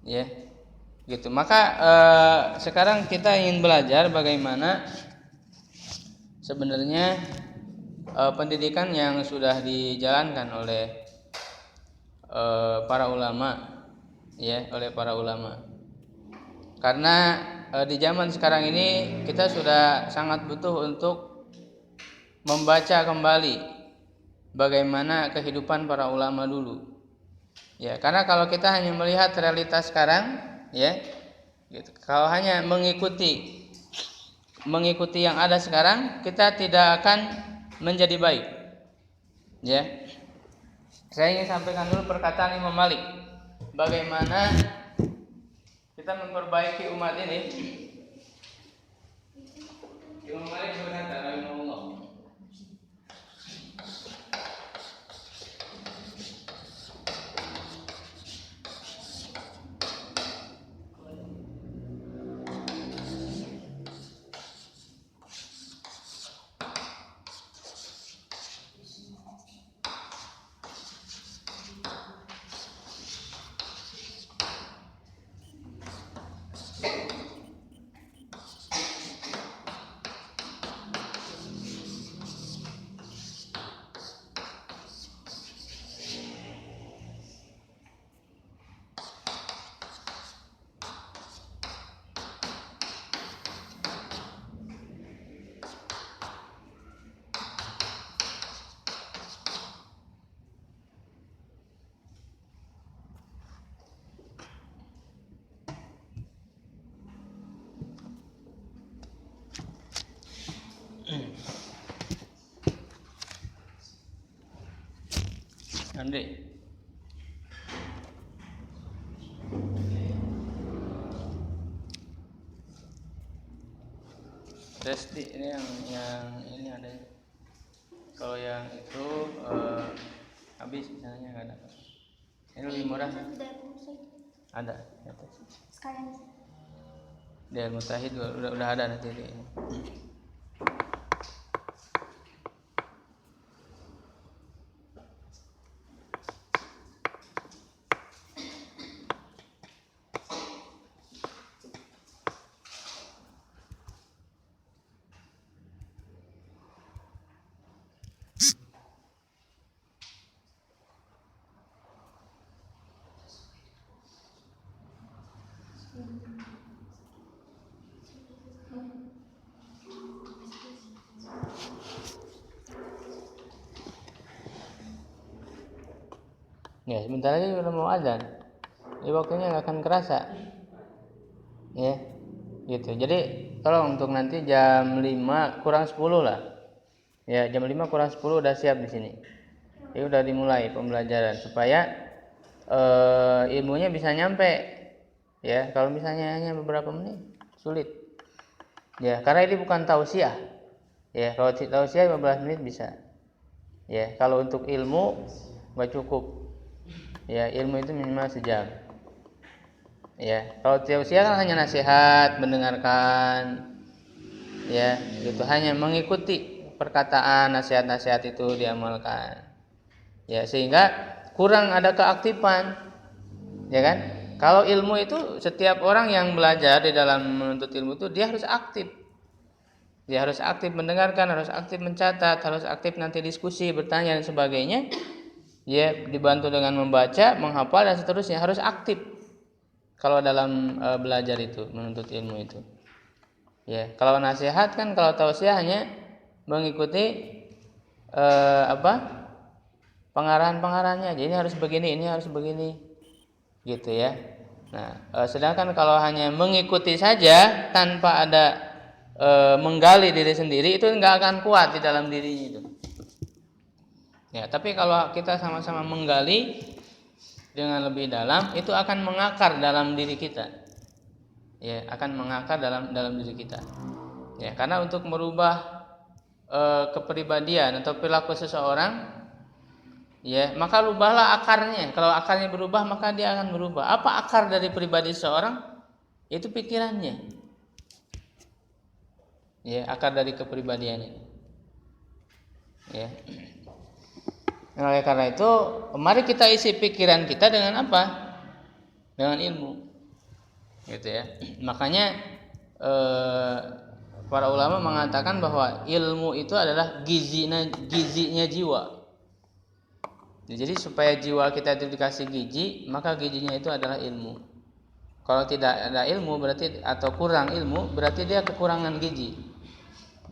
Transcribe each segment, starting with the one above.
Ya, gitu. Maka sekarang kita ingin belajar bagaimana sebenarnya pendidikan yang sudah dijalankan oleh para ulama, ya, oleh para ulama. Karena di zaman sekarang ini kita sudah sangat butuh untuk membaca kembali bagaimana kehidupan para ulama dulu. Ya, karena kalau kita hanya melihat realitas sekarang, ya, gitu. Kalau hanya mengikuti yang ada sekarang, kita tidak akan menjadi baik. Ya. Saya ingin sampaikan dulu perkataan Imam Malik. Bagaimana kita memperbaiki umat ini. Imam Malik berkata, rahimahullah, Andre, Resti ini yang ini ada. Kalau yang itu habis misalnya nggak ada. Ini lebih murah. Ada. Sekalian. Dia Mutahid udah ada nanti ini. Ya, sebentar lagi udah mau azan. Jadi waktunya nggak akan kerasa. Ya, gitu. Jadi tolong untuk nanti jam 5 kurang 10 lah. Ya, jam 5 kurang 10 udah siap di sini. Jadi udah dimulai pembelajaran supaya ilmunya bisa nyampe. Ya, kalau misalnya hanya beberapa menit sulit. Ya, karena ini bukan tausiah. Ya, kalau tausiah 15 menit bisa. Ya, kalau untuk ilmu nggak cukup. Ya, ilmu itu minimal sejam. Ya, kalau tausiah kan hanya nasihat, mendengarkan. Ya, gitu, hanya mengikuti perkataan nasihat-nasihat itu diamalkan. Ya, sehingga kurang ada keaktifan. Ya kan? Kalau ilmu itu setiap orang yang belajar di dalam menuntut ilmu itu dia harus aktif. Dia harus aktif mendengarkan, harus aktif mencatat, harus aktif nanti diskusi, bertanya dan sebagainya. Ya, dibantu dengan membaca, menghafal dan seterusnya, harus aktif. Kalau dalam belajar itu, menuntut ilmu itu. Ya, kalau nasihat kan, kalau tausiah hanya mengikuti pengarahan-pengarahannya. Jadi ini harus begini, ini harus begini. Gitu ya. Nah, sedangkan kalau hanya mengikuti saja tanpa ada menggali diri sendiri, itu nggak akan kuat di dalam dirinya itu. Ya, tapi kalau kita sama-sama menggali dengan lebih dalam, itu akan mengakar dalam diri kita. Ya, akan mengakar dalam diri kita. Ya, karena untuk merubah kepribadian atau perilaku seseorang, ya, maka rubahlah akarnya. Kalau akarnya berubah, maka dia akan berubah. Apa akar dari pribadi seseorang? Itu pikirannya. Ya, akar dari kepribadiannya. Ya. Oleh karena itu, mari kita isi pikiran kita dengan apa? Dengan ilmu. gitu ya. Makanya para ulama mengatakan bahwa ilmu itu adalah gizinya jiwa. Jadi supaya jiwa kita itu dikasih gizi, maka gizinya itu adalah ilmu. Kalau tidak ada ilmu berarti atau kurang ilmu berarti dia kekurangan gizi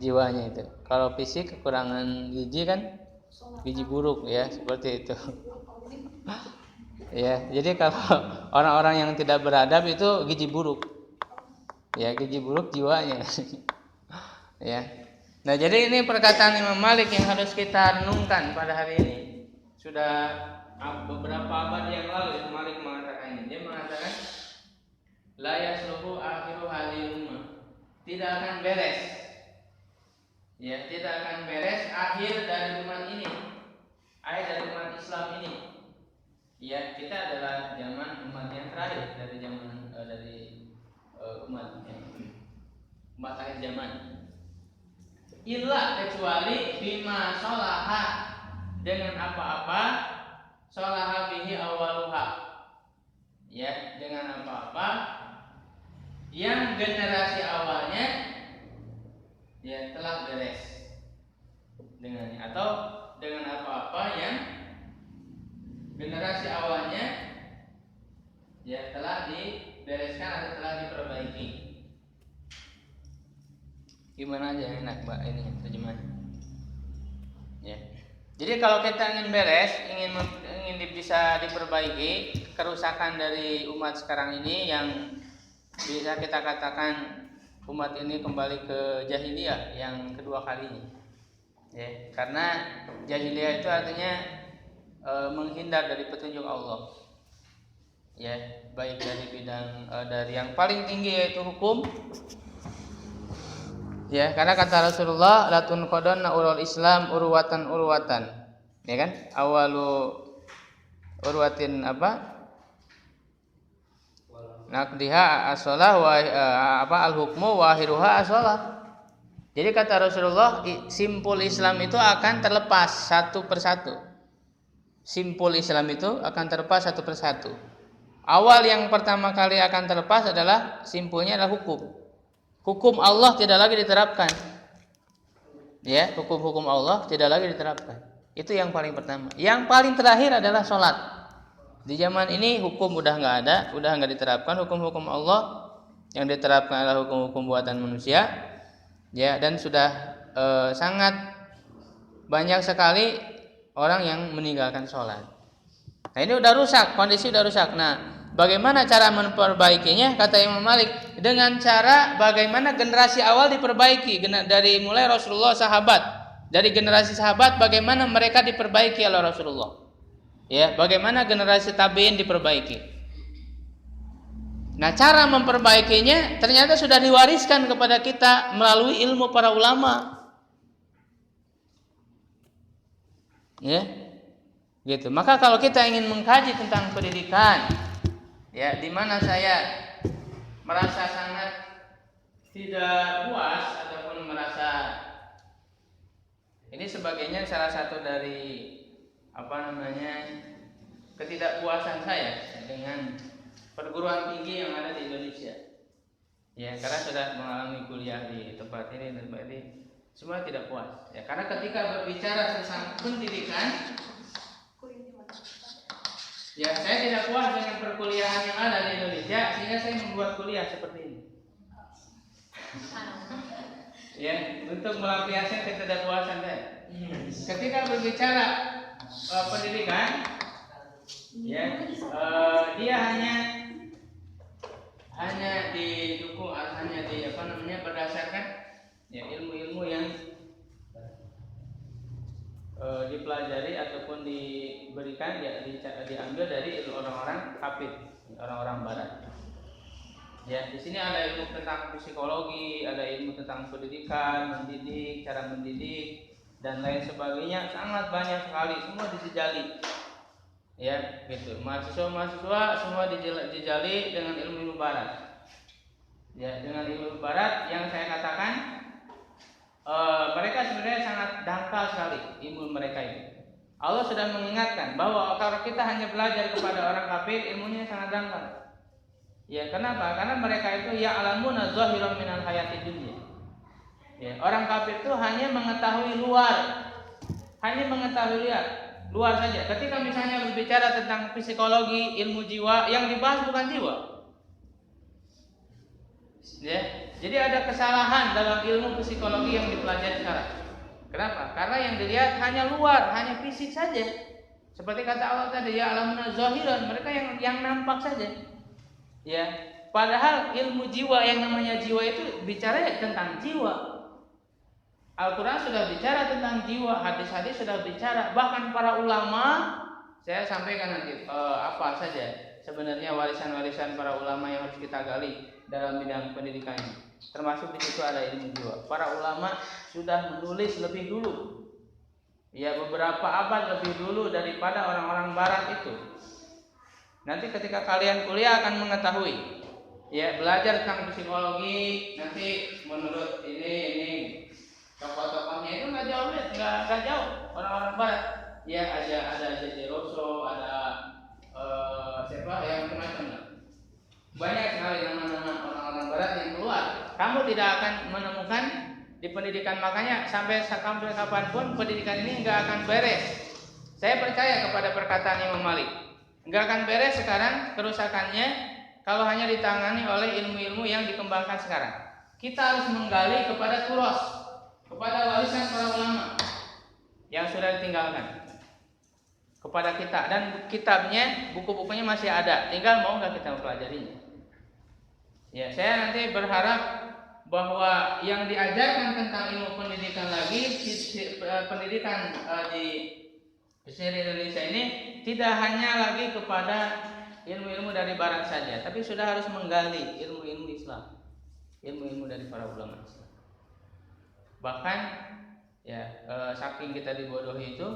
jiwanya itu. Kalau fisik kekurangan gizi kan gizi buruk ya, seperti itu. Ya, jadi kalau orang-orang yang tidak beradab itu gizi buruk. Ya, gizi buruk jiwanya. Ya. Nah, jadi ini perkataan Imam Malik yang harus kita renungkan pada hari ini. Sudah beberapa abad yang lalu Imam Malik mengatakan ini. Dia mengatakan la yasluhu akhiru hadhil ummah. Tidak akan beres. Ya, tidak akan beres akhir dari umat ini. Akhir dari umat Islam ini. Ya, kita adalah zaman umat yang terakhir dari zaman umat akhir zaman. Illa kecuali bima sholaha dengan apa-apa sholaha bihi awaluha. Ya, dengan apa-apa yang generasi awalnya ya telah beres dengannya, atau dengan apa-apa yang generasi awalnya ya telah dibereskan atau telah diperbaiki. Gimana aja enak Mbak ini terjemahannya. Ya. Jadi kalau kita ingin beres, ingin bisa diperbaiki kerusakan dari umat sekarang ini yang bisa kita katakan umat ini kembali ke jahiliyah yang kedua kalinya. Ya, karena jahiliyah itu artinya menghindar dari petunjuk Allah. Ya, baik dari bidang dari yang paling tinggi yaitu hukum. Ya, karena kata Rasulullah latun qadana urul Islam urwatan. Ya kan? Awalu urwatin apa? Naqdiha as-shalah wa al-hukmu wa akhiruha as-shalah. Jadi kata Rasulullah simpul Islam itu akan terlepas satu persatu. Simpul Islam itu akan terlepas satu persatu. Awal yang pertama kali akan terlepas adalah simpulnya adalah hukum. Hukum Allah tidak lagi diterapkan. Ya, hukum-hukum Allah tidak lagi diterapkan. Itu yang paling pertama. Yang paling terakhir adalah sholat. Di zaman ini hukum udah nggak ada, udah nggak diterapkan hukum-hukum Allah. Yang diterapkan adalah hukum-hukum buatan manusia. Ya, dan sudah sangat banyak sekali orang yang meninggalkan sholat. Nah, ini udah rusak, kondisi udah rusak. Nah, bagaimana cara memperbaikinya? Kata Imam Malik, dengan cara bagaimana generasi awal diperbaiki dari mulai Rasulullah, sahabat, dari generasi sahabat bagaimana mereka diperbaiki oleh Rasulullah. Ya, bagaimana generasi tabi'in diperbaiki. Nah, cara memperbaikinya ternyata sudah diwariskan kepada kita melalui ilmu para ulama. Ya. Gitu. Maka kalau kita ingin mengkaji tentang pendidikan, ya, di mana saya merasa sangat tidak puas ataupun merasa ini sebagainya salah satu dari ketidakpuasan saya dengan perguruan tinggi yang ada di Indonesia. Ya, karena sudah mengalami kuliah di tempat ini dan tempat ini, semua tidak puas. Ya, karena ketika berbicara tentang pendidikan, ya, saya tidak puas dengan perkuliahan yang ada di Indonesia sehingga saya membuat kuliah seperti ini. Ya, untuk melampiaskan ketidakpuasan saya. Ketika berbicara pendidikan, ya, dia hanya didukung, berdasarkan ya ilmu-ilmu yang dipelajari ataupun diberikan diambil dari orang-orang kafir, orang-orang barat. Ya, di sini ada ilmu tentang psikologi, ada ilmu tentang pendidikan, mendidik, cara mendidik dan lain sebagainya, sangat banyak sekali, semua dijejali. Ya, gitu. Mahasiswa semua dijejali dengan ilmu barat. Ya, dengan ilmu barat yang saya katakan mereka sebenarnya sangat dangkal sekali ilmu mereka itu. Allah sudah mengingatkan bahwa kalau kita hanya belajar kepada orang kafir, ilmunya sangat dangkal. Ya, kenapa? Karena mereka itu ya'lamuna zahiran minal hayatid dunya. Ya, orang kafir itu hanya mengetahui luar. Hanya mengetahui luar saja. Ketika misalnya berbicara tentang psikologi, ilmu jiwa, yang dibahas bukan jiwa. Ya, jadi ada kesalahan dalam ilmu psikologi yang dipelajari sekarang. Kenapa? Karena yang dilihat hanya luar, hanya fisik saja. Seperti kata Allah tadi, ya'lamuna zahiran, mereka yang nampak saja. Ya, padahal ilmu jiwa yang namanya jiwa itu bicara tentang jiwa. Al-Quran sudah bicara tentang jiwa, hadis-hadis sudah bicara, bahkan para ulama, saya sampaikan nanti apa saja sebenarnya warisan-warisan para ulama yang harus kita gali dalam bidang pendidikan ini. Termasuk di situ ada ilmu jiwa. Para ulama sudah menulis lebih dulu, ya beberapa abad lebih dulu daripada orang-orang Barat itu. Nanti ketika kalian kuliah akan mengetahui, ya belajar tentang psikologi, nanti menurut ini tokoh-tokohnya itu nggak jauh orang-orang Barat. Ya ada J.J. Rousseau, ada siapa yang macam-macam. Banyak sekali nama-nama orang-orang Barat yang keluar. Kamu tidak akan menemukan di pendidikan, makanya sampai kapanpun pendidikan ini nggak akan beres. Saya percaya kepada perkataan Imam Malik. Nggak akan beres sekarang kerusakannya kalau hanya ditangani oleh ilmu-ilmu yang dikembangkan sekarang. Kita harus menggali kepada turos, kepada warisan para ulama yang sudah ditinggalkan kepada kita, dan kitabnya, buku-bukunya masih ada, tinggal mau nggak kita mempelajarinya. Ya, saya nanti berharap bahwa yang diajarkan tentang ilmu pendidikan lagi, pendidikan di Indonesia ini tidak hanya lagi kepada ilmu-ilmu dari Barat saja, tapi sudah harus menggali ilmu-ilmu Islam, ilmu-ilmu dari para ulama Islam. Bahkan ya saking kita dibodohi itu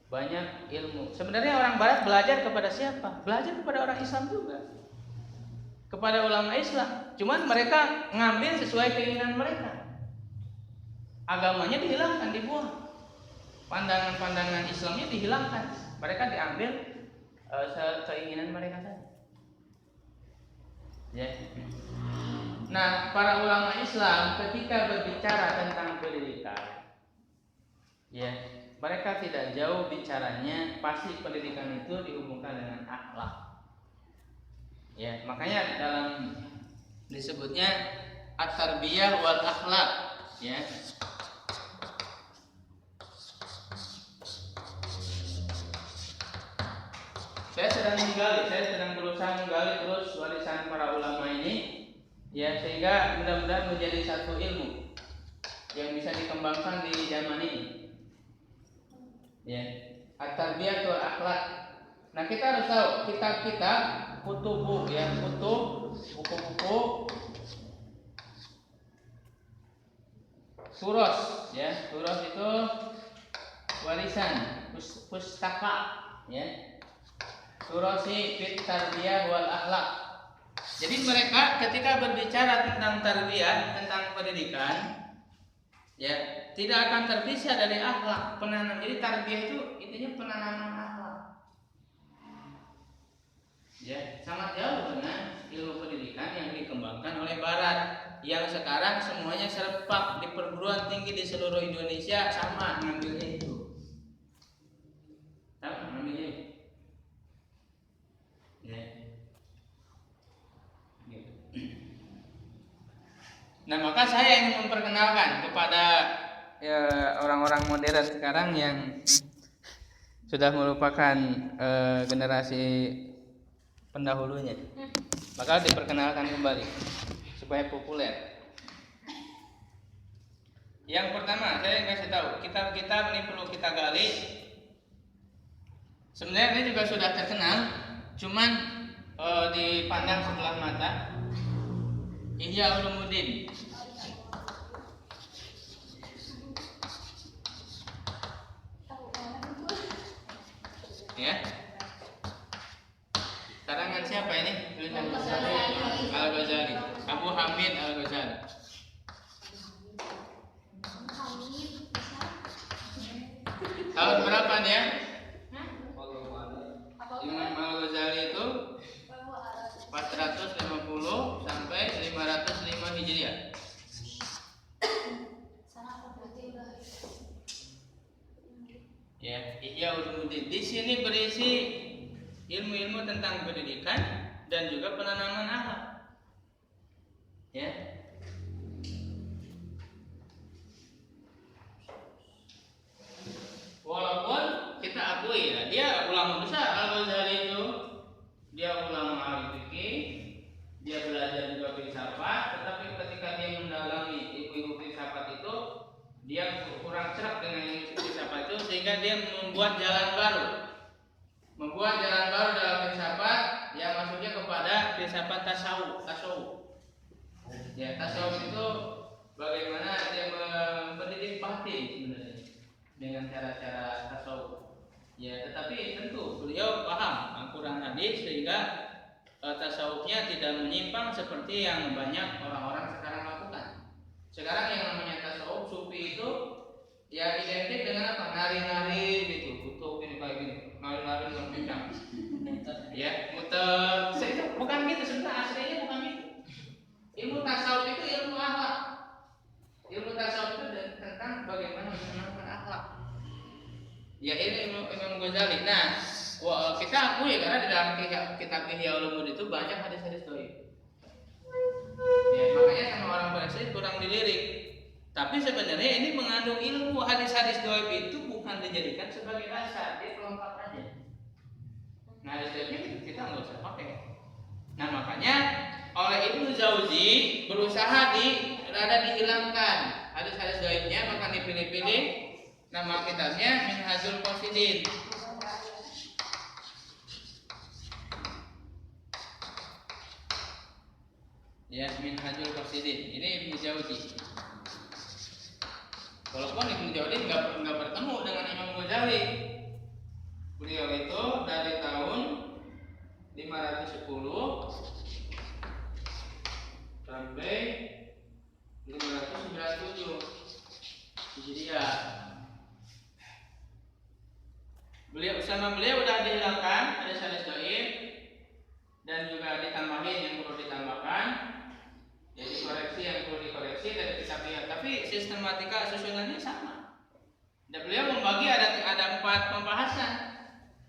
banyak ilmu. Sebenarnya orang Barat belajar kepada siapa? Belajar kepada orang Islam juga, kepada ulama Islam. Cuman mereka ngambil sesuai keinginan mereka. Agamanya dihilangkan, dibuang. Pandangan-pandangan Islamnya dihilangkan, mereka diambil keinginan mereka saja. Ya. Nah, para ulama Islam ketika berbicara tentang pendidikan, ya, mereka tidak jauh bicaranya, pasti pendidikan itu dihubungkan dengan akhlak. Ya, makanya dalam disebutnya at-tarbiyah wal akhlak, ya. Saya sedang berusaha menggali terus warisan para ulama ini, ya, sehingga mudah-mudahan menjadi satu ilmu yang bisa dikembangkan di zaman ini. Ya, at-tarbiyah wal akhlak. Nah, kita harus tahu kitab-kitab, buku-buku, turos, ya, turos itu warisan, pustaka, ya. Turosi fit tarbiyah wal akhlak. Jadi mereka ketika berbicara tentang tarbiyah, tentang pendidikan, ya, tidak akan terpisah dari akhlak, penanam. Jadi tarbiyah itu intinya penanaman akhlak. Ya, sangat jauh dengan ilmu pendidikan yang dikembangkan oleh Barat, yang sekarang semuanya serempak di perguruan tinggi di seluruh Indonesia sama ngambilnya itu. Sama ngambilnya. Ya. Gitu. Nah, maka saya ingin memperkenalkan kepada orang-orang modern sekarang yang sudah merupakan generasi pendahulunya. Maka diperkenalkan kembali supaya populer. Yang pertama, saya kasih tahu, kitab-kitab ini perlu kita gali. Sebenarnya ini juga sudah terkenal, cuman dipandang sebelah mata. Ihya Ulumuddin. Ya. Karangan siapa ini? Tulisan Al-Ghazali. Abu Hamid Al-Ghazali. Tahun berapa dia? Imam Al-Ghazali itu 450 sini berisi ilmu-ilmu tentang pendidikan dan juga penanaman akhlak. Ya. Walaupun kita akui ya, dia ulama besar Al-Ghazali itu, dia ulama ahli fikih, dia belajar juga filsafat, tetapi ketika dia mendalami ilmu filsafat itu, dia kurang cerap dengan ilmu filsafat itu, sehingga dia membuat jalan baru dalam filsafat yang maksudnya kepada filsafat tasawuf. Ya, tasawuf itu bagaimana dia mendidik batin sebenarnya dengan cara-cara tasawuf. Ya, tetapi tentu beliau paham Al-Quran hadis sehingga tasawufnya tidak menyimpang seperti yang banyak orang-orang sekarang lakukan. Sekarang yang namanya tasawuf sufi itu ya identik dengan apa? Nari-nari gitu, kutub ini kayak gini, nari-nari dengan kencang. Ya, muter. Bukan gitu, sebenarnya aslinya bukan gitu. Ilmu tasawuf itu ilmu akhlak. Ilmu tasawuf itu tentang bagaimana mengenalkan akhlak. Ya, ini Imam Ghazali. Nah, kita akui karena di dalam kitab Ihya Ulumuddin itu banyak hadis-hadis dhaif. Ya, makanya sama orang Parsi kurang dilirik. Tapi sebenarnya ini mengandung ilmu. Hadis-hadis dhaif itu bukan dijadikan sebagai dasar, dia pelengkap aja. Nah, hadis dhaif kita nggak usah pakai. Nah, makanya oleh Ibnu Jauzi berusaha dihilangkan hadis-hadis dhaifnya, maka dipilih-pilih nama kitabnya Minhajul Qasidin. Ya, Minhajul Qasidin. Ini Ibnu Jauzi. Walaupun Ibnu Jauzi nggak bertemu dengan Imam Ghazali. Beliau itu dari tahun 510 sampai 597 Hijriah. Beliau sudah dihilangkan hadis-hadis dhaif dan juga ditambahin yang perlu ditambahkan. Jadi koreksi yang perlu dikoreksi dari kitab Ihya. Tapi sistematika susunannya sama. Dan beliau membagi ada 4 pembahasan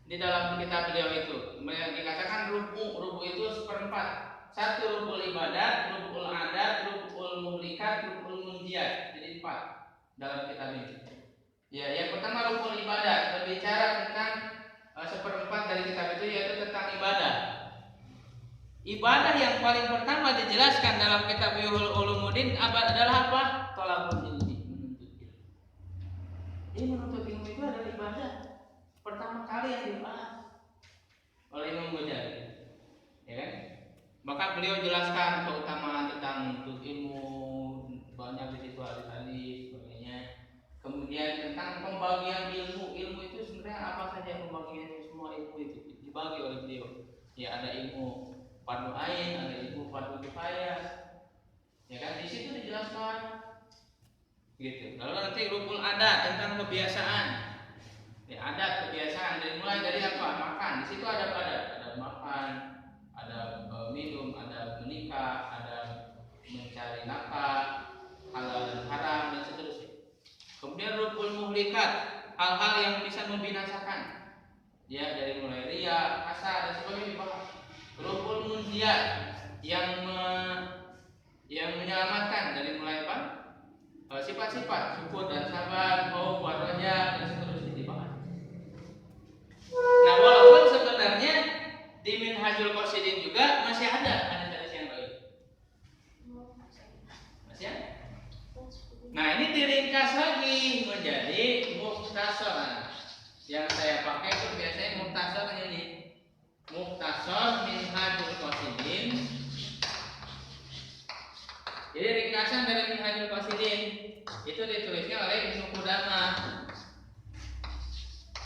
di dalam kitab beliau itu. Dikatakan rubu itu seperempat. 1 rubul ibadat, rubul adat, rubul muhlikat, rubul munjiat. Jadi 4 dalam kitab ini. Ya, yang pertama rubul ibadat berbicara tentang seperempat dari kitab itu, yaitu tentang ibadah. Ibadah yang paling pertama dijelaskan dalam kitab Ihya Ulumuddin adalah apa? Thalabul ilmi, menuntut ilmu. Ini menuntut ilmu itu adalah ibadah pertama kali yang dibahas oleh Imam Ghazali. Ya kan? Maka beliau jelaskan keutamaan tentang menuntut ilmu, banyak di situ hadis-hadis sebagainya. Kemudian tentang pembagian ilmu itu sebenarnya apa saja pembagian semua ilmu itu dibagi oleh beliau. Ya, ada ilmu fardu ain, ada ilmu fardu kifayah. Ya kan, di situ dijelaskan. Gitu. Lalu nanti rukun adat tentang kebiasaan. Ya, adat kebiasaan dari apa? Makan. Di situ ada makan, ada minum, ada menikah, ada mencari nafkah, halal dan haram dan seterusnya. Kemudian rukun muhlikat, hal-hal yang bisa membinasakan. Ya, dari mulai riya, hasad dan sebagainya dibahas. Rukun munjiat yang menyelamatkan dari mulai apa? Sifat-sifat syukur dan sabar, khauf, raja dan seterusnya dibahas. Nah, walaupun sebenarnya di Minhajul Qasidin juga masih ada hadis yang lain. Masih ada. Nah, ini diringkas lagi menjadi mukhtasar. Yang saya pakai itu biasanya mukhtasar ini. Mukhtasar Minhajul Qasidin. Jadi ringkasan dari Minhajul Qasidin itu ditulisnya oleh Ibnu Qudamah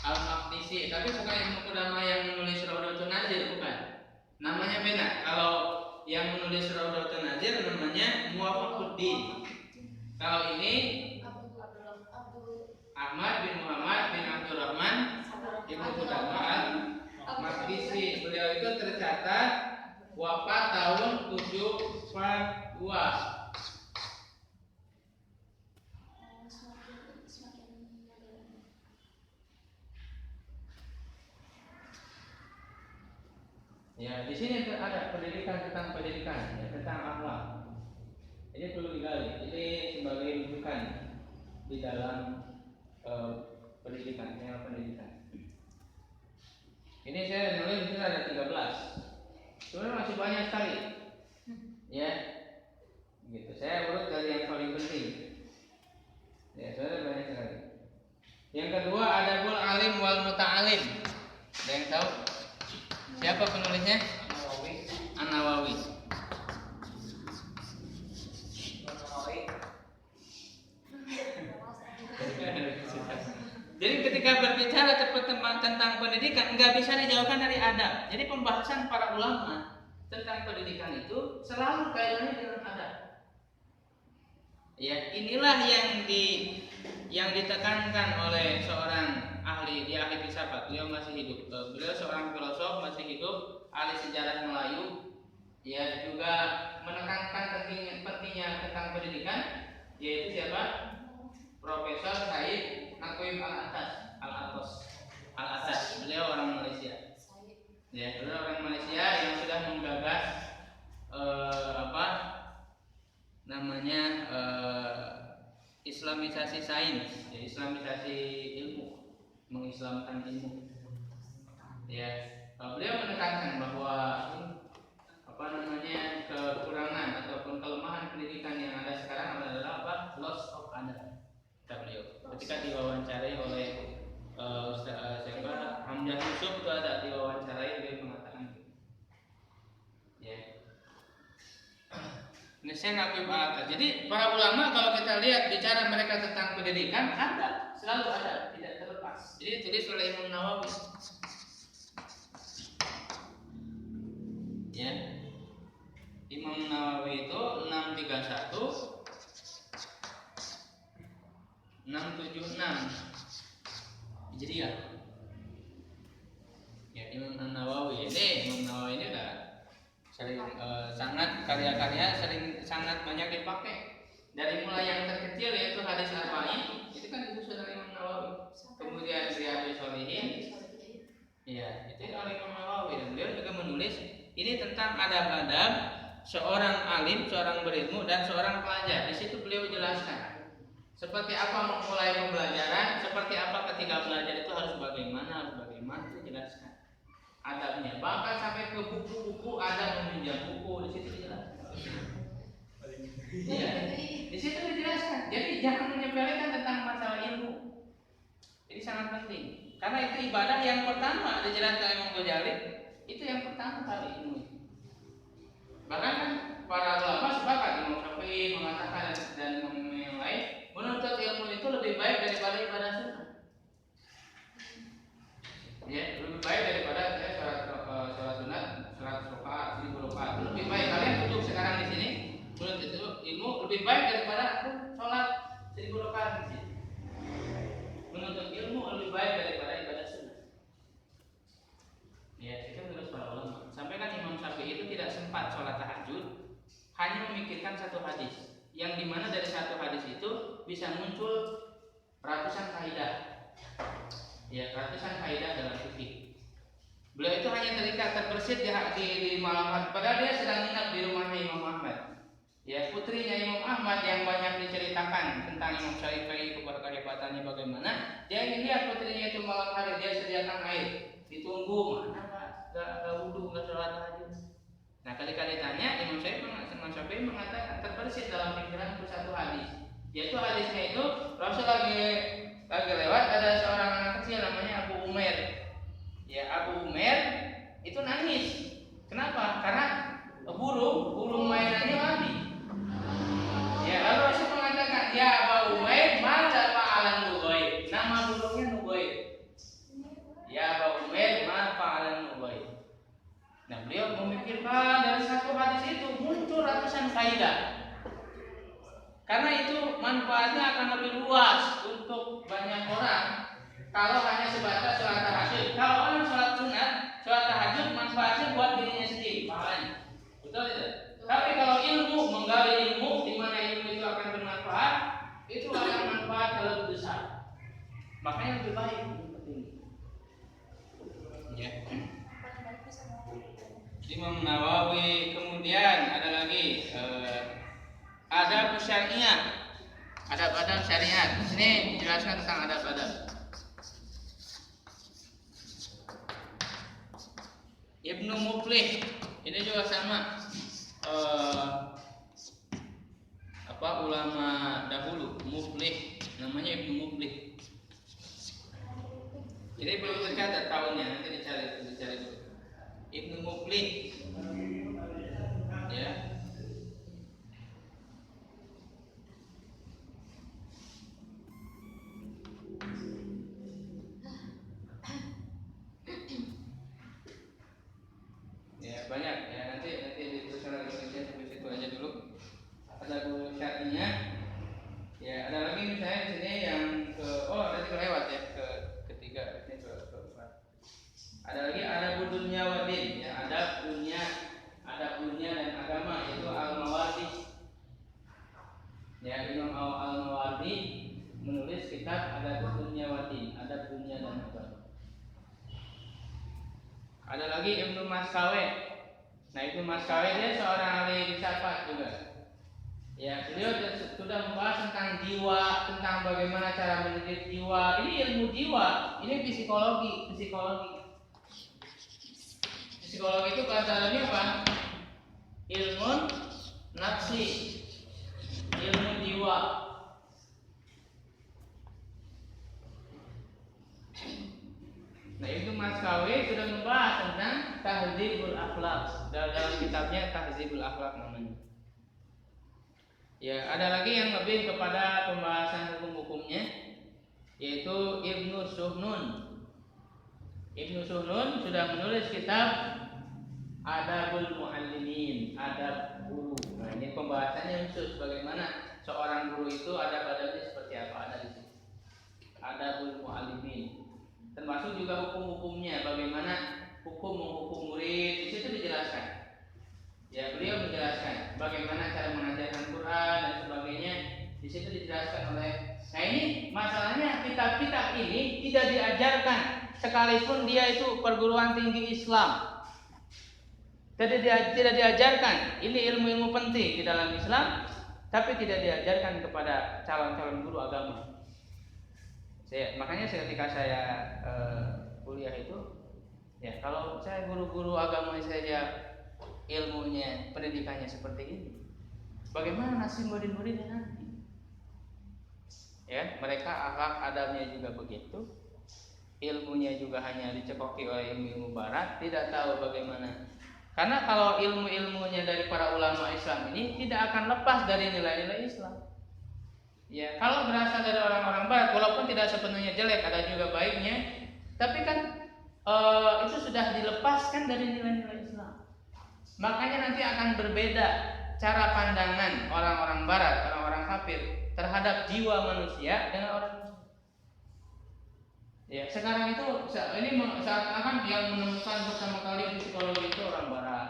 Al-Maqdisi, tapi bukan Ibnu Qudamah yang menulis Rawdatun Nazir, bukan. Namanya beda. Kalau yang menulis Rawdatun Nazir namanya Muwafaquddin. Kalau ini Ahmad bin Muhammad bin Abdurrahman Ibnu Qudamah Al-Maqdisi. Beliau itu tercatat wafat tahun 742. Ya, di sini ada pendidikan tentang pendidikan, ya, tentang akhlak. Ini perlu digali. Ini sebagai rujukan di dalam pendidikan, tema pendidikan. Ini saya nulis itu ada 13. Sebenarnya masih banyak sekali. Ya. Gitu. Saya urut dari yang paling penting. Ya, sebenarnya banyak sekali. Yang kedua ada bul alim wal muta'alim. Ada yang tahu? Siapa penulisnya? An-Nawawi. Jadi ketika berbicara tentang pendidikan nggak bisa dijauhkan dari adab. Jadi pembahasan para ulama tentang pendidikan itu selalu kaitannya dengan adab. Ya, inilah yang ditekankan oleh seorang ahli, dia ahli filsafat, beliau masih hidup. Beliau seorang filosof masih hidup, ahli sejarah Melayu. Ya, juga menekankan pentingnya tentang pendidikan, yaitu siapa? Profesor Said Naqib Al-Atas. Beliau orang Malaysia. Ya, beliau orang Malaysia yang sudah menggagas islamisasi sains, ya, islamisasi ilmu, mengislamkan ilmu. Ya, beliau menekankan bahwa kekurangan ataupun kelemahan pendidikan yang ada sekarang adalah apa? Loss of adab. Kata beliau. Ketika diwawancarai oleh Hamzah Yusuf itu ada diwawancarai, beliau mengatakan gitu. Ya. Ini saya Naqib Al-Atas. Jadi para ulama kalau kita lihat bicara mereka tentang pendidikan ada, selalu ada, tidak terlepas. Jadi tulis oleh Imam Nawawi. Ya. Imam Nawawi itu 676 Hijriah. Ya, Imam Nawawi ini udah sering sangat karya-karya sangat banyak dipakai. Dari mulai yang terkecil yaitu hadis Arba'in, itu kan disusun oleh Imam Nawawi. Kemudian Riyadhus Shalihin. Ya, itu oleh Imam Nawawi, dan beliau juga menulis ini tentang adab-adab seorang alim, seorang berilmu, dan seorang pelajar. Di situ beliau jelaskan seperti apa memulai pembelajaran, seperti apa ketika belajar itu harus bagaimana itu jelaskan adabnya. Bahkan sampai ke buku-buku ada meminjam buku, di situ dijelaskan. Iya, di situ dijelaskan. Jadi jangan menyepelekan tentang masalah ilmu. Ini sangat penting. Karena itu ibadah yang pertama dijelaskan Imam Ghazali, itu yang pertama kali ilmu. Bahkan kan para ulama sepakat, Imam Syafi'i mengatakan dan yang lain, menuntut ilmu itu lebih baik daripada ibadah sunnah. Ya, lebih baik daripada sholat sunat 100 rakaat, 1000 rakaat. Lebih baik kalian duduk sekarang di sini, menuntut itu ilmu lebih baik daripada sholat 1000 rakaat di sini. Menuntut ilmu lebih baik daripada ibadah sunnah. Ya, itu menurut para ulama. Sampai kan Imam Syafi'i itu tidak sempat sholat tahajud, hanya memikirkan satu hadis, yang dimana dari satu hadis itu bisa muncul ratusan kaidah. Ya, ratusan kaidah dalam fikih. Beliau itu hanya terbersit di malam hari, padahal dia sedang menginap di rumahnya Imam Ahmad. Ya, putrinya Imam Ahmad yang banyak diceritakan tentang Imam Syafi'i kepada kehebatannya bagaimana. Dia ingin lihat putrinya itu malam hari, dia sediakan air, ditunggu mana gak wudhu, gak sholat tahajud. Nah, ketika ditanya, Imam Syafi'i mengatakan terbersit dalam pikiran itu satu hadis, yaitu hadisnya itu Rasul lagi lewat, ada seorang anak kecil namanya Abu Umair. Ya, Abu Umair itu nangis. Kenapa? Karena burung mainannya mati. Ya, lalu Rasul mengatakan, ya Abu Umair, mada fa'alan Nughayr. Nama burungnya Nughayr. Ya Abu Umair, mada fa'alan Nughayr. Nah, beliau memikirkan dari satu hadis itu muncul ratusan kaidah. Karena itu manfaatnya akan lebih luas untuk banyak orang. Kalau hanya sebatas sholat tahajud, kalau orang sholat sunat, sholat tahajud manfaatnya buat dirinya sendiri, pahalanya. Betul tidak? Tapi kalau ilmu, menggali ilmu, di mana ilmu itu akan bermanfaat, itu akan manfaat lebih besar. Makanya lebih baik, lebih penting. Ya. Imam Nawawi. Kemudian ada lagi adab syariah. Adab-adab syariat. Di sini jelaskan tentang adab-adab. Ibnu Muflih ini juga sama ulama dahulu. Muflih namanya Ibnu Muflih. Jadi belum tercatat tahunnya, nanti dicari dulu. Ibnu Muflih, ya. Ya banyak ya, nanti dituliskan lagi sampai situ aja dulu. Ada guru syar'inya. Ya ada lagi misalnya di sini yang tadi kelewat ya ketiga ini keempat. Ada lagi adab dunia wa din, ya adab dunia dan agama, yaitu al-mawardi. Ya Imam al-Mawardi menulis kitab adab dunia wa din, adab dunia dan agama. Ada lagi Ibnu Maskawi. Nah Ibnu Maskawi dia seorang ahli filsafat juga. Ya beliau sudah membahas tentang jiwa, tentang bagaimana cara mendidik jiwa. Ini ilmu jiwa, ini psikologi. Psikologi itu bahasa Arabnya apa? Ilmu nafsi, ilmu jiwa. Nah itu Maskawi sudah membahas tentang tahdzibul akhlak dalam kitabnya Tahdzibul Akhlak namanya. Ya ada lagi yang lebih kepada pembahasan hukum-hukumnya, yaitu Ibnu Suhnun. Ibnu Suhnun sudah menulis kitab Adabul Muallimin, adab guru. Nah ini pembahasannya khusus bagaimana seorang guru itu adab-adabnya seperti apa, ada di sini. Adabul Muallimin. Termasuk juga hukum-hukumnya, bagaimana hukum menghukum murid, di situ dijelaskan. Ya beliau menjelaskan bagaimana cara mengajarkan Quran dan sebagainya, di situ dijelaskan oleh. Nah ini masalahnya kitab-kitab ini tidak diajarkan, sekalipun dia itu perguruan tinggi Islam. Tidak diajarkan. Ini ilmu-ilmu penting di dalam Islam, tapi tidak diajarkan kepada calon-calon guru agama. Makanya ketika saya kuliah itu, ya kalau saya guru-guru agama saja ilmunya, pendidikannya seperti ini, bagaimana nasib murid-muridnya nanti? Ya, mereka akhlak adabnya juga begitu, ilmunya juga hanya dicekoki oleh ilmu barat, tidak tahu bagaimana. Karena kalau ilmu-ilmunya dari para ulama Islam ini tidak akan lepas dari nilai-nilai Islam. Ya, kalau berasal dari orang-orang barat, walaupun tidak sepenuhnya jelek, ada juga baiknya, tapi kan itu sudah dilepaskan dari nilai-nilai Islam. Makanya nanti akan berbeda cara pandangan orang-orang barat, orang-orang kafir terhadap jiwa manusia dengan orang Islam. Ya, sekarang itu ini seakan-akan yang menemukan pertama kali psikologi itu orang barat.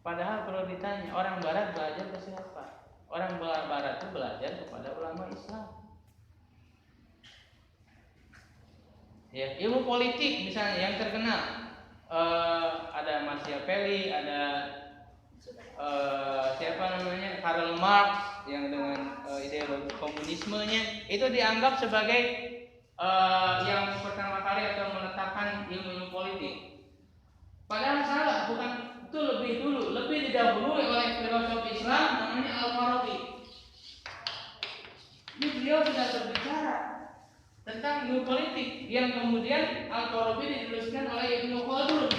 Padahal perlu ditanya, orang barat belajar ke siapa? Orang barat itu belajar kepada ulama Islam. Ya, ilmu politik misalnya yang terkenal. Ada Machiavelli, ada siapa namanya, Karl Marx yang dengan ideologi komunismenya itu dianggap sebagai yang pertama kali atau meletakkan ilmu politik. Padahal salah, bukan itu, lebih didahului oleh filosof Islam namanya Al-Farabi. Ini beliau sudah berbicara tentang ilmu politik yang kemudian Al-Farabi dituliskan oleh Ibnu Khaldun.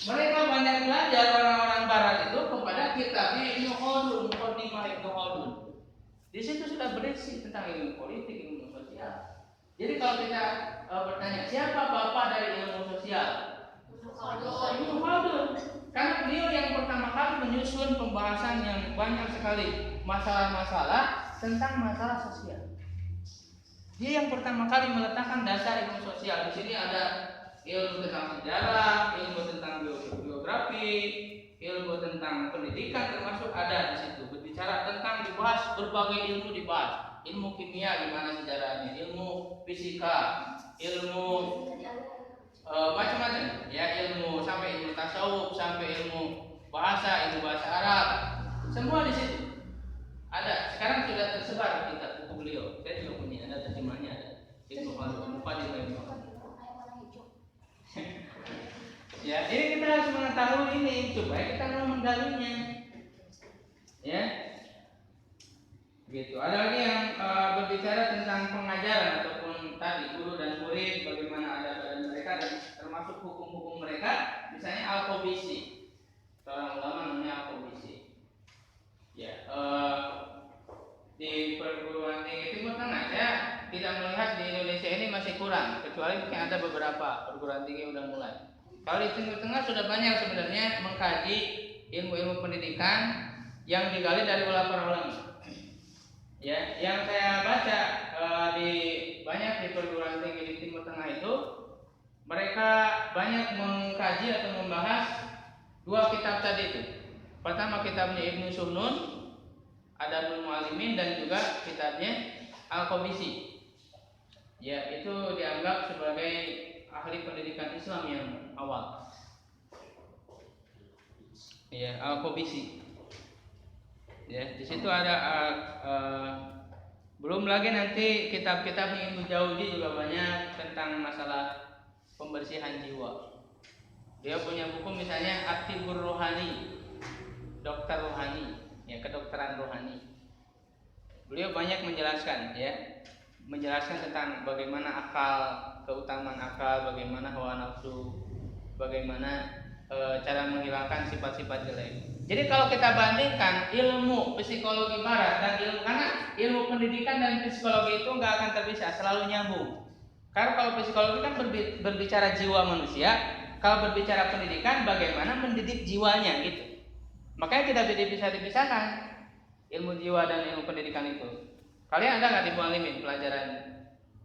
Mereka banyak belajar orang-orang barat itu kepada kitabnya Ibnu Khaldun, Muqaddimah Ibnu Khaldun. Di situ sudah berisi tentang ilmu politik, ilmu sosial. Jadi kalau kita bertanya siapa bapak dari ilmu sosial, Ibnu Khaldun. Karena beliau yang pertama kali menyusun pembahasan yang banyak sekali masalah-masalah tentang masalah sosial. Dia yang pertama kali meletakkan dasar ilmu sosial. Di sini ada ilmu tentang sejarah, ilmu tentang biografi, ilmu tentang pendidikan, termasuk ada di situ. Berbicara tentang dibahas berbagai ilmu dibahas. Ilmu kimia gimana sejarahnya, ilmu fisika, ilmu macam-macam Ya, ini kita harus mengetahui ini supaya kita mau menggalinya. Ya. Gitu. Ada lagi yang berbicara tentang pengajaran ataupun tadi guru dan murid, bagaimana ada pada mereka dan termasuk hukum-hukum mereka, misalnya Al-Qabisi. Seorang ulama namanya Al-Qabisi. Ya, di perguruan tinggi Timur Tengah saya tidak melihat di Indonesia ini masih kurang, kecuali mungkin ada beberapa perguruan tinggi udah mulai. Kalau di Timur Tengah sudah banyak sebenarnya mengkaji ilmu-ilmu pendidikan yang digali dari para ulama. Ya, yang saya baca banyak di perguruan tinggi di Timur Tengah itu, mereka banyak mengkaji atau membahas dua kitab tadi itu. Pertama kitabnya Ibnu Suhnun, Adabul Muallimin, dan juga kitabnya Al-Qabisi. Ya, itu dianggap sebagai ahli pendidikan Islam yang awal. Ya, Al-Qabisi. Ya, di situ ada belum lagi nanti kitab-kitab Ibnu Jauzi juga banyak tentang masalah pembersihan jiwa. Dia punya buku misalnya At-Tibbur Rohani, dokter rohani, ya, kedokteran rohani. Beliau banyak menjelaskan, ya, menjelaskan tentang bagaimana akal, keutamaan akal, bagaimana hawa nafsu, bagaimana cara menghilangkan sifat-sifat jelek. Jadi kalau kita bandingkan ilmu psikologi barat dan karena ilmu pendidikan dan psikologi itu nggak akan terpisah, selalu nyambung. Karena kalau psikologi kan berbicara jiwa manusia, kalau berbicara pendidikan bagaimana mendidik jiwanya gitu. Makanya tidak bisa dipisahkan ilmu jiwa dan ilmu pendidikan itu. Kalian ada nggak di Muallimin pelajaran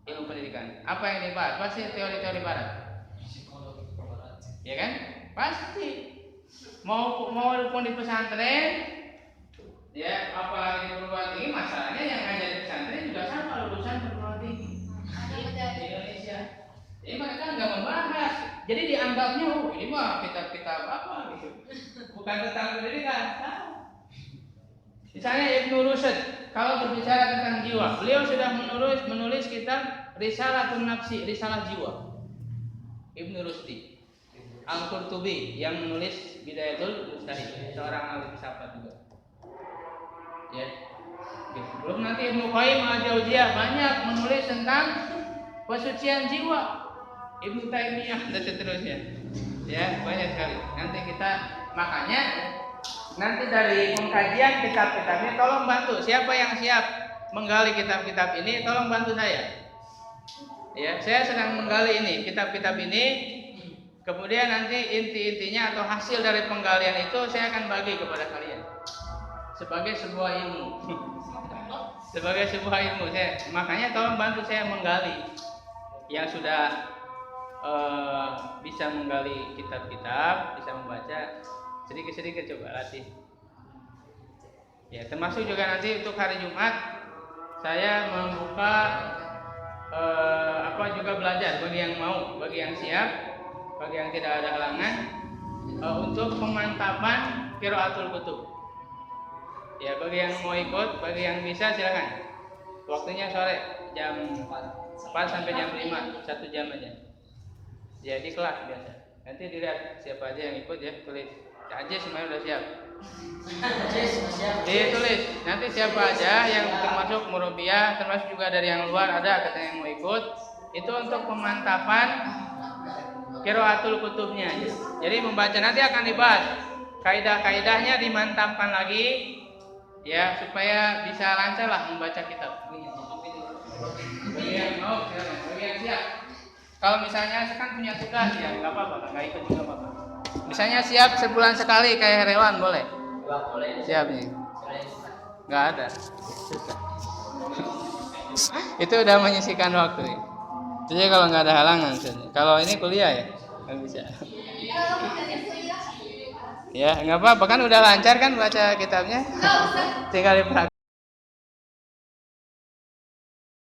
ilmu pendidikan? Apa yang dibahas? Pasti teori-teori barat. Psikologi barat. Ya kan? Pasti. Mau pun di pesantren, ya, apalagi di perguruan tinggi, masalahnya yang ngajar di pesantren juga sama lulusan perguruan tinggi di Indonesia. Jadi mereka nggak membahas. Jadi dianggapnya, ini mah kitab-kitab apa gitu, bukan tentang pendidikan. Misalnya Ibnu Rushd, kalau berbicara tentang jiwa, beliau sudah menulis kitab Risalatun Nafsi, Risalah Jiwa. Ibnu Rushdi. Al-Qurtubi yang menulis Bidayatul Mujtahid, seorang ahli filsafat juga. Ya. Belum nanti Ibnu Qayyim Al-Jauziyah banyak menulis tentang pesucian jiwa. Ibnu Taimiyah dan seterusnya. Ya, banyak sekali. Makanya nanti dari pengkajian kitab-kitab ini tolong bantu. Siapa yang siap menggali kitab-kitab ini, tolong bantu saya. Ya, saya sedang menggali ini, kitab-kitab ini. Kemudian nanti inti-intinya atau hasil dari penggalian itu saya akan bagi kepada kalian sebagai sebuah ilmu. Sebagai sebuah ilmu. Makanya tolong bantu saya menggali yang sudah bisa menggali kitab-kitab, bisa membaca, sedikit-sedikit coba latih. Ya, termasuk juga nanti untuk hari Jumat saya membuka juga belajar bagi yang mau, bagi yang siap, bagi yang tidak ada halangan, untuk pemantapan qiraatul kutub. Ya, bagi yang mau ikut, bagi yang bisa silakan. Waktunya sore jam 4 sampai jam 5, 1 jam aja. Ya, di kelas biasa. Nanti dilihat siapa aja yang ikut, ya, tulis. Aja semuanya udah siap. Ditulis. Nanti siapa aja yang termasuk murabiah, termasuk juga dari yang luar ada katanya yang mau ikut. Itu untuk pemantapan qiraatul kutubnya. Jadi membaca nanti akan dibahas. Kaidah-kaidahnya dimantapkan lagi, ya, supaya bisa lancar lah membaca kitab. Bagi yang mau, bagi yang siap. Kalau misalnya kan punya tugas, ya nggak apa-apa, nggak ikut juga apa-apa. Misalnya siap sebulan sekali kayak Rewan boleh? Siap nih. Nggak ada. Itu udah menyisihkan waktu. Jadi kalau nggak ada halangan, kalau ini kuliah ya nggak bisa. Ya nggak apa-apa kan udah lancar kan baca kitabnya, tinggal dipraktek.